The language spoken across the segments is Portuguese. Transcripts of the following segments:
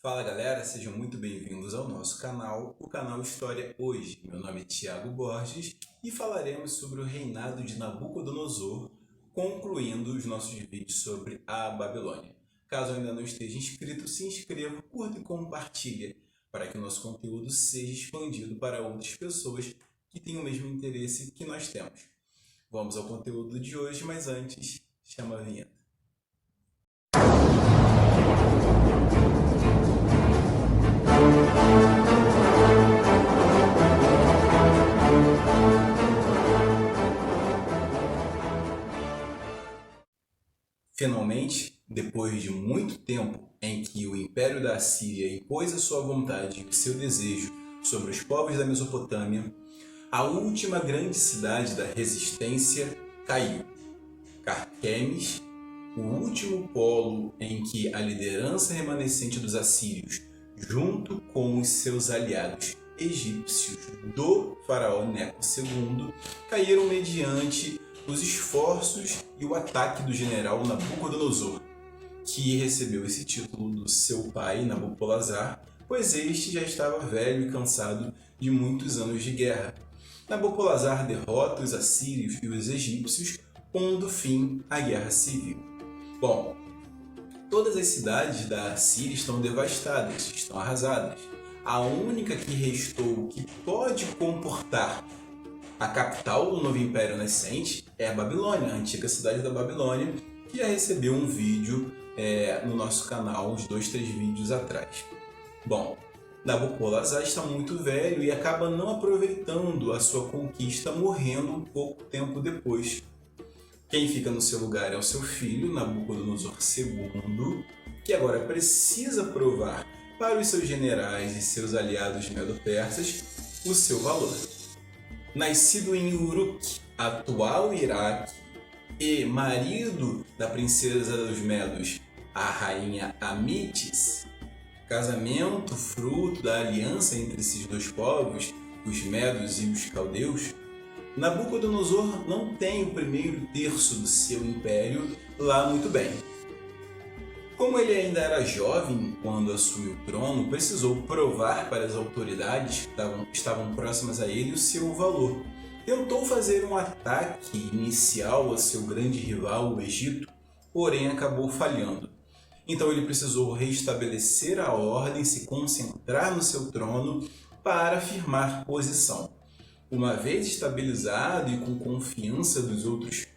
Fala galera, sejam muito bem-vindos ao nosso canal, o canal História Hoje. Meu nome é Thiago Borges e falaremos sobre o reinado de Nabucodonosor, concluindo os nossos vídeos sobre a Babilônia. Caso ainda não esteja inscrito, se inscreva, curta e compartilhe para que o nosso conteúdo seja expandido para outras pessoas que têm o mesmo interesse que nós temos. Vamos ao conteúdo de hoje, mas antes, chama a vinheta. Finalmente, depois de muito tempo em que o Império da Assíria impôs a sua vontade e o seu desejo sobre os povos da Mesopotâmia, a última grande cidade da resistência caiu. Carquemes, o último polo em que a liderança remanescente dos assírios, junto com os seus aliados egípcios do faraó Neco II, caíram mediante os esforços e o ataque do general Nabucodonosor, que recebeu esse título do seu pai, Nabopolassar, pois este já estava velho e cansado de muitos anos de guerra. Nabopolassar derrota os assírios e os egípcios, pondo fim à guerra civil. Bom, todas as cidades da Síria estão devastadas, estão arrasadas. A única que restou que pode comportar a capital do novo império nascente é a Babilônia, a antiga cidade da Babilônia, que já recebeu um vídeo no nosso canal, uns 2, 3 vídeos atrás. Bom, Nabopolassar está muito velho e acaba não aproveitando a sua conquista, morrendo um pouco tempo depois. Quem fica no seu lugar é o seu filho, Nabucodonosor II, que agora precisa provar para os seus generais e seus aliados medo-persas o seu valor. Nascido em Uruk, atual Iraque, e marido da princesa dos Medos, a rainha Amitis, casamento fruto da aliança entre esses dois povos, os Medos e os Caldeus, Nabucodonosor não tem o primeiro terço do seu império lá muito bem. Como ele ainda era jovem quando assumiu o trono, precisou provar para as autoridades que estavam próximas a ele o seu valor. Tentou fazer um ataque inicial a seu grande rival, o Egito, porém acabou falhando. Então ele precisou restabelecer a ordem, se concentrar no seu trono para firmar posição. Uma vez estabilizado e com confiança dos outros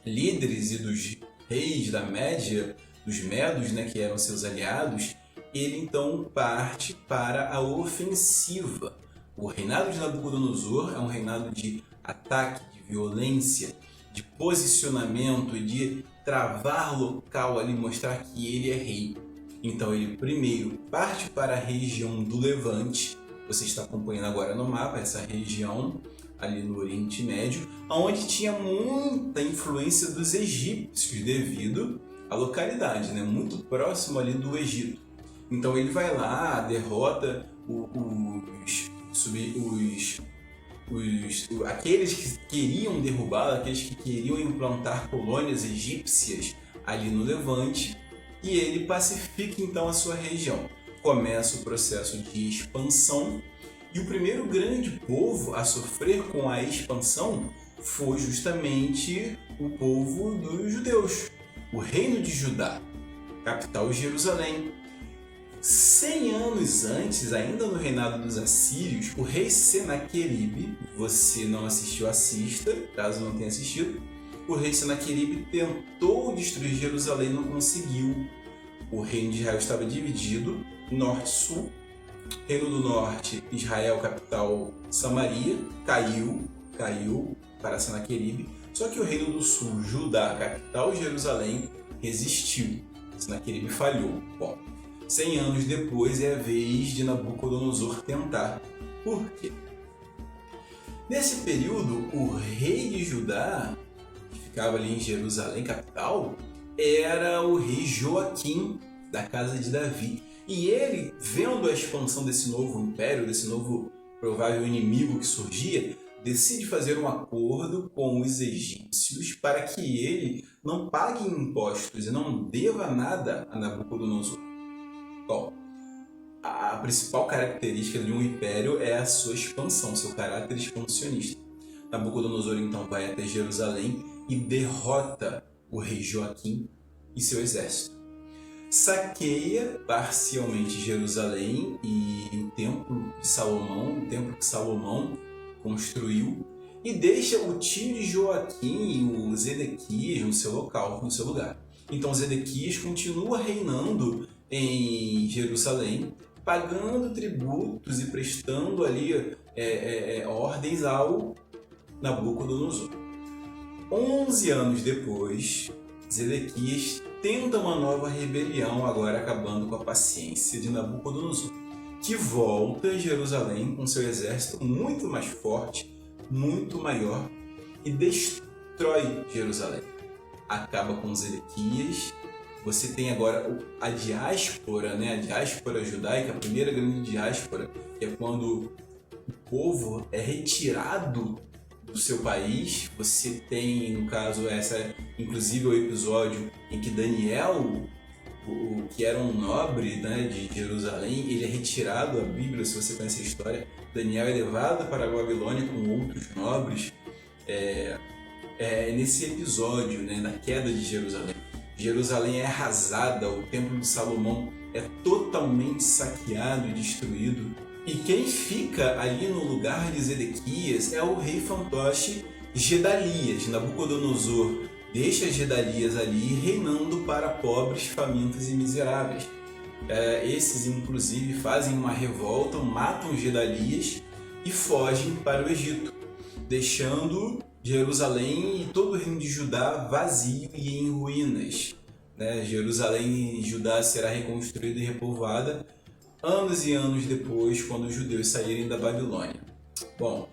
líderes e dos reis da Média, dos Medos, que eram seus aliados, ele então parte para a ofensiva. O reinado de Nabucodonosor é um reinado de ataque, de violência, de posicionamento e de travar local ali, mostrar que ele é rei. Então ele primeiro parte para a região do Levante. Você está acompanhando agora no mapa essa região ali no Oriente Médio, onde tinha muita influência dos egípcios devido à localidade, muito próximo ali do Egito. Então ele vai lá, derrota aqueles que queriam derrubar, aqueles que queriam implantar colônias egípcias ali no Levante, e ele pacifica então a sua região. Começa o processo de expansão, e o primeiro grande povo a sofrer com a expansão foi justamente o povo dos judeus, o reino de Judá, capital Jerusalém. 100 anos antes, ainda no reinado dos assírios, o rei Senaqueribe, você não assistiu, assista, caso não tenha assistido, o rei Senaqueribe tentou destruir Jerusalém e não conseguiu. O reino de Israel estava dividido, norte-sul. Reino do Norte, Israel, capital Samaria, caiu para Senaqueribe. Só que o Reino do Sul, Judá, capital Jerusalém, resistiu. Senaqueribe falhou. Bom, 100 anos depois é a vez de Nabucodonosor tentar. Por quê? Nesse período, o rei de Judá, que ficava ali em Jerusalém, capital, era o rei Joaquim, da casa de Davi. E ele, vendo a expansão desse novo império, desse novo provável inimigo que surgia, decide fazer um acordo com os egípcios para que ele não pague impostos e não deva nada a Nabucodonosor. Bom, a principal característica de um império é a sua expansão, seu caráter expansionista. Nabucodonosor então vai até Jerusalém e derrota o rei Joaquim e seu exército. Saqueia parcialmente Jerusalém e o templo que Salomão construiu, e deixa o tio de Joaquim, o Zedequias, no seu lugar. Então Zedequias continua reinando em Jerusalém, pagando tributos e prestando ali ordens ao Nabucodonosor. 11 anos depois, Zedequias tenta uma nova rebelião, agora acabando com a paciência de Nabucodonosor, que volta a Jerusalém com seu exército muito mais forte, muito maior, e destrói Jerusalém. Acaba com Zedequias. Você tem agora a diáspora, né? A diáspora judaica, a primeira grande diáspora, que é quando o povo é retirado do seu país. Você tem, no caso, inclusive o episódio em que Daniel, que era um nobre, né, de Jerusalém, ele é retirado. A Bíblia, se você conhece a história, Daniel é levado para a Babilônia com outros nobres. Nesse episódio, né, da queda de Jerusalém. Jerusalém é arrasada, o templo de Salomão é totalmente saqueado e destruído. E quem fica ali no lugar de Zedequias é o rei fantoche Gedalias. Nabucodonosor deixa Gedalias ali reinando para pobres, famintos e miseráveis. Esses, inclusive, fazem uma revolta, matam Gedalias e fogem para o Egito, deixando Jerusalém e todo o reino de Judá vazio e em ruínas. Jerusalém e Judá será reconstruída e repovoada anos e anos depois, quando os judeus saírem da Babilônia. Bom,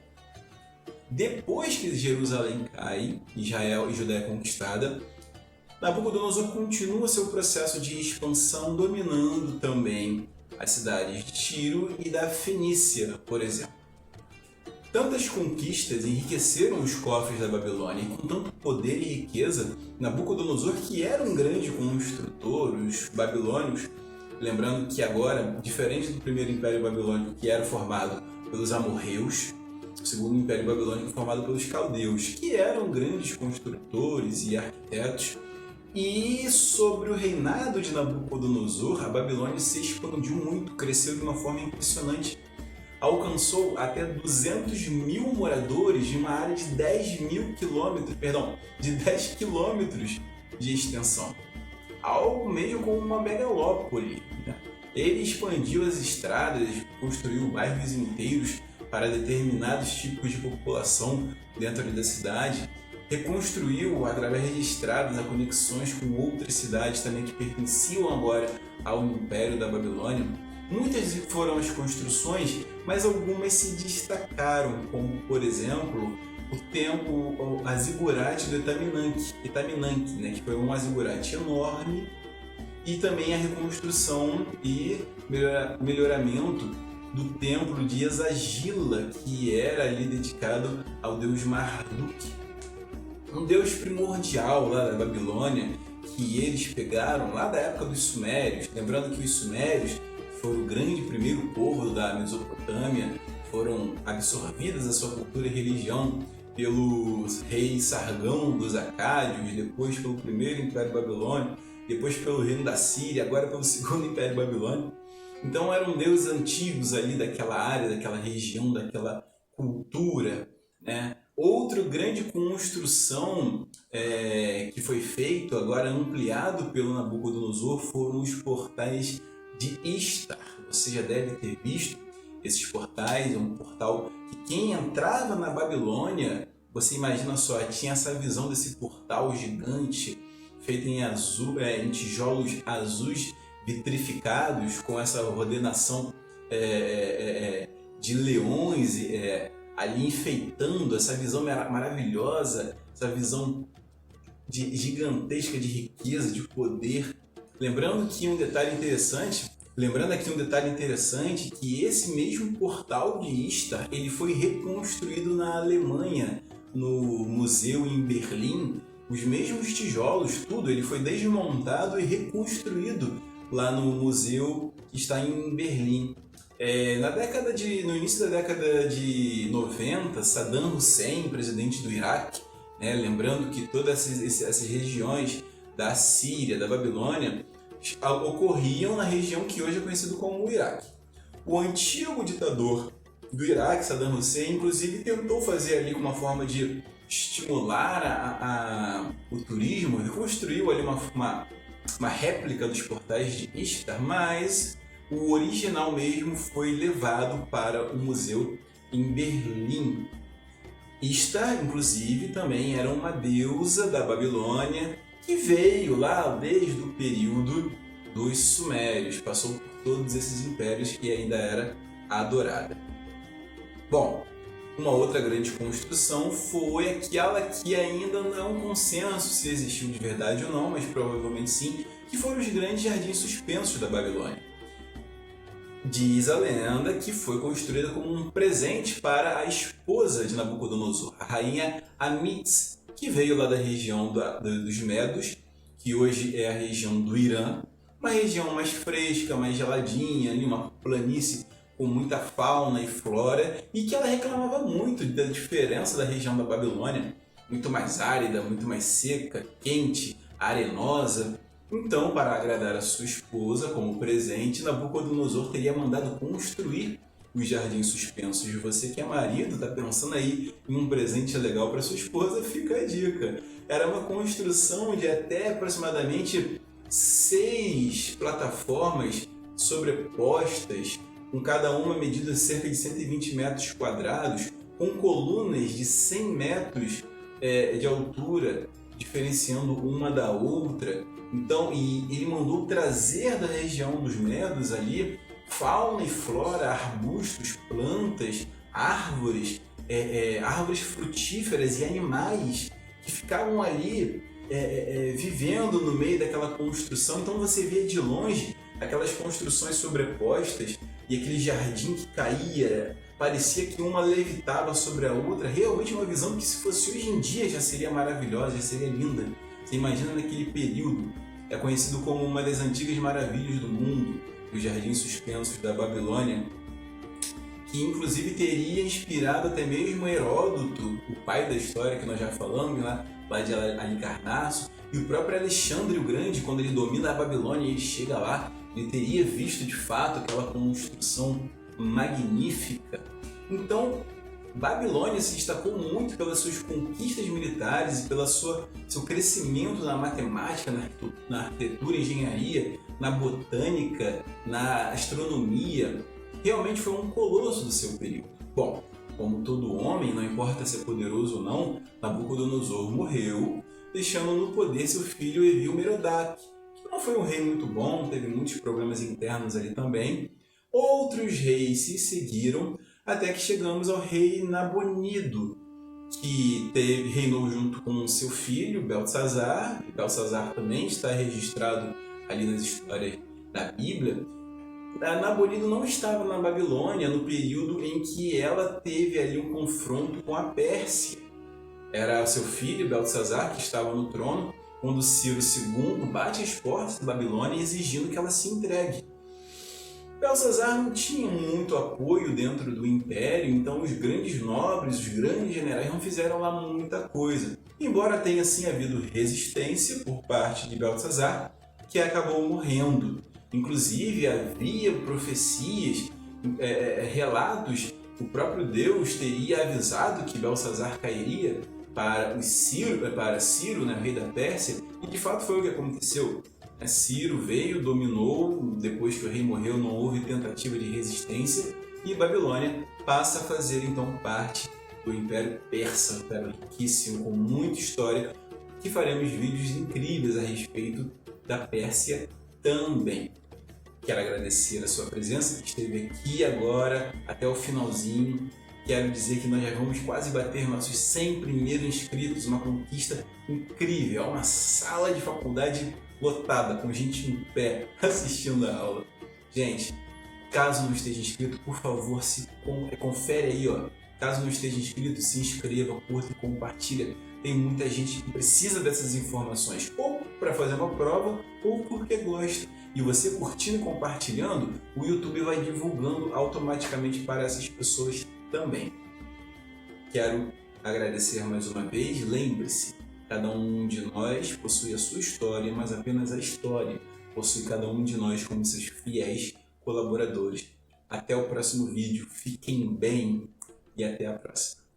depois que Jerusalém cai e Judá é conquistada, Nabucodonosor continua seu processo de expansão, dominando também as cidades de Tiro e da Fenícia, por exemplo. Tantas conquistas enriqueceram os cofres da Babilônia, e com tanto poder e riqueza, Nabucodonosor, que era um grande construtor, os babilônios, lembrando que agora, diferente do primeiro Império Babilônico, que era formado pelos amorreus, o segundo Império Babilônico formado pelos caldeus, que eram grandes construtores e arquitetos. E sobre o reinado de Nabucodonosor, a Babilônia se expandiu muito, cresceu de uma forma impressionante. Alcançou até 200 mil moradores de uma área de 10 quilômetros de extensão. Algo meio como uma megalópole. Ele expandiu as estradas, construiu bairros inteiros para determinados tipos de população dentro da cidade, reconstruiu através de estradas as conexões com outras cidades também que pertenciam agora ao Império da Babilônia. Muitas foram as construções, mas algumas se destacaram, como, por exemplo, o templo, a zigurate do Itaminanque, né, que foi um zigurate enorme, e também a reconstrução e melhoramento do templo de Esagila, que era ali dedicado ao deus Marduk, um deus primordial lá da Babilônia, que eles pegaram lá da época dos Sumérios. Lembrando que os Sumérios foram o grande primeiro povo da Mesopotâmia, foram absorvidas a sua cultura e religião pelo rei Sargão dos Acádios, depois pelo primeiro Império Babilônico, depois pelo reino da Síria, agora pelo segundo Império Babilônico. Então eram deuses antigos ali daquela área, daquela região, daquela cultura, né? Outra grande construção que foi feito, agora ampliado pelo Nabucodonosor, foram os portais de Istar. Você já deve ter visto esses portais. É um portal que quem entrava na Babilônia, você imagina só, tinha essa visão desse portal gigante, feito em azul, em tijolos azuis vitrificados, com essa ordenação de leões ali enfeitando, essa visão maravilhosa, essa visão gigantesca de riqueza, de poder. Lembrando aqui um detalhe interessante, que esse mesmo portal de Istar, ele foi reconstruído na Alemanha, no museu em Berlim. Os mesmos tijolos, tudo, ele foi desmontado e reconstruído lá no museu que está em Berlim. No início da década de 90, Saddam Hussein, presidente do Iraque, né, lembrando que todas essas regiões da Síria, da Babilônia, ocorriam na região que hoje é conhecido como o Iraque. O antigo ditador do Iraque, Saddam Hussein, inclusive tentou fazer ali uma forma de estimular o turismo e construiu ali uma réplica dos portais de Ishtar, mas o original mesmo foi levado para o museu em Berlim. Ishtar, inclusive, também era uma deusa da Babilônia que veio lá desde o período dos Sumérios, passou por todos esses impérios e ainda era adorada. Bom, uma outra grande construção foi aquela que ainda não é um consenso se existiu de verdade ou não, mas provavelmente sim, que foram os grandes jardins suspensos da Babilônia. Diz a lenda que foi construída como um presente para a esposa de Nabucodonosor, a rainha Amits, que veio lá da região dos Medos, que hoje é a região do Irã, uma região mais fresca, mais geladinha, uma planície com muita fauna e flora, e que ela reclamava muito da diferença da região da Babilônia, muito mais árida, muito mais seca, quente, arenosa. Então, para agradar a sua esposa como presente, Nabucodonosor teria mandado construir os jardins suspensos. Você que é marido, está pensando aí em um presente legal para sua esposa, fica a dica. Era uma construção de até aproximadamente 6 plataformas sobrepostas, com cada uma medida cerca de 120 metros quadrados, com colunas de 100 metros de altura, diferenciando uma da outra. Então, e ele mandou trazer da região dos Medos ali fauna e flora, arbustos, plantas, árvores, árvores frutíferas e animais que ficavam ali vivendo no meio daquela construção. Então você via de longe aquelas construções sobrepostas e aquele jardim que caía, parecia que uma levitava sobre a outra. Realmente uma visão que, se fosse hoje em dia, já seria maravilhosa, já seria linda. Você imagina naquele período. É conhecido como uma das antigas maravilhas do mundo, os jardins suspensos da Babilônia, que inclusive teria inspirado até mesmo Heródoto, o pai da história que nós já falamos, lá de Halicarnasso, e o próprio Alexandre o Grande, quando ele domina a Babilônia e ele chega lá, ele teria visto de fato aquela construção magnífica. Então, Babilônia se destacou muito pelas suas conquistas militares e pelo seu crescimento na matemática, na arquitetura, engenharia, na botânica, na astronomia. Realmente foi um colosso do seu período. Bom, como todo homem, não importa se é poderoso ou não, Nabucodonosor morreu, deixando no poder seu filho Evil-Merodach, que não foi um rei muito bom, teve muitos problemas internos ali também. Outros reis se seguiram, até que chegamos ao rei Nabonido, que reinou junto com seu filho, Beltesazar. Beltesazar também está registrado ali nas histórias da Bíblia. Nabonido não estava na Babilônia no período em que ela teve ali um confronto com a Pérsia. Era seu filho, Beltesazar, que estava no trono, quando Ciro II bate as portas da Babilônia exigindo que ela se entregue. Belsazar não tinha muito apoio dentro do império, então os grandes nobres, os grandes generais não fizeram lá muita coisa. Embora tenha sim havido resistência por parte de Belsazar, que acabou morrendo. Inclusive havia profecias, relatos, o próprio Deus teria avisado que Belsazar cairia para Ciro, né, rei da Pérsia, e de fato foi o que aconteceu. Ciro veio, dominou, depois que o rei morreu não houve tentativa de resistência e Babilônia passa a fazer então parte do Império Persa, um império riquíssimo, com muita história, que faremos vídeos incríveis a respeito da Pérsia também. Quero agradecer a sua presença, que esteve aqui agora até o finalzinho. Quero dizer que nós já vamos quase bater nossos 100 primeiros inscritos, uma conquista incrível, é uma sala de faculdade lotada, com gente em pé assistindo a aula. Gente, caso não esteja inscrito, por favor, confere aí, ó. Caso não esteja inscrito, se inscreva, curta e compartilha. Tem muita gente que precisa dessas informações. Ou para fazer uma prova ou porque gosta. E você curtindo e compartilhando, o YouTube vai divulgando automaticamente para essas pessoas também. Quero agradecer mais uma vez. Lembre-se, cada um de nós possui a sua história, mas apenas a história possui cada um de nós como seus fiéis colaboradores. Até o próximo vídeo. Fiquem bem e até a próxima.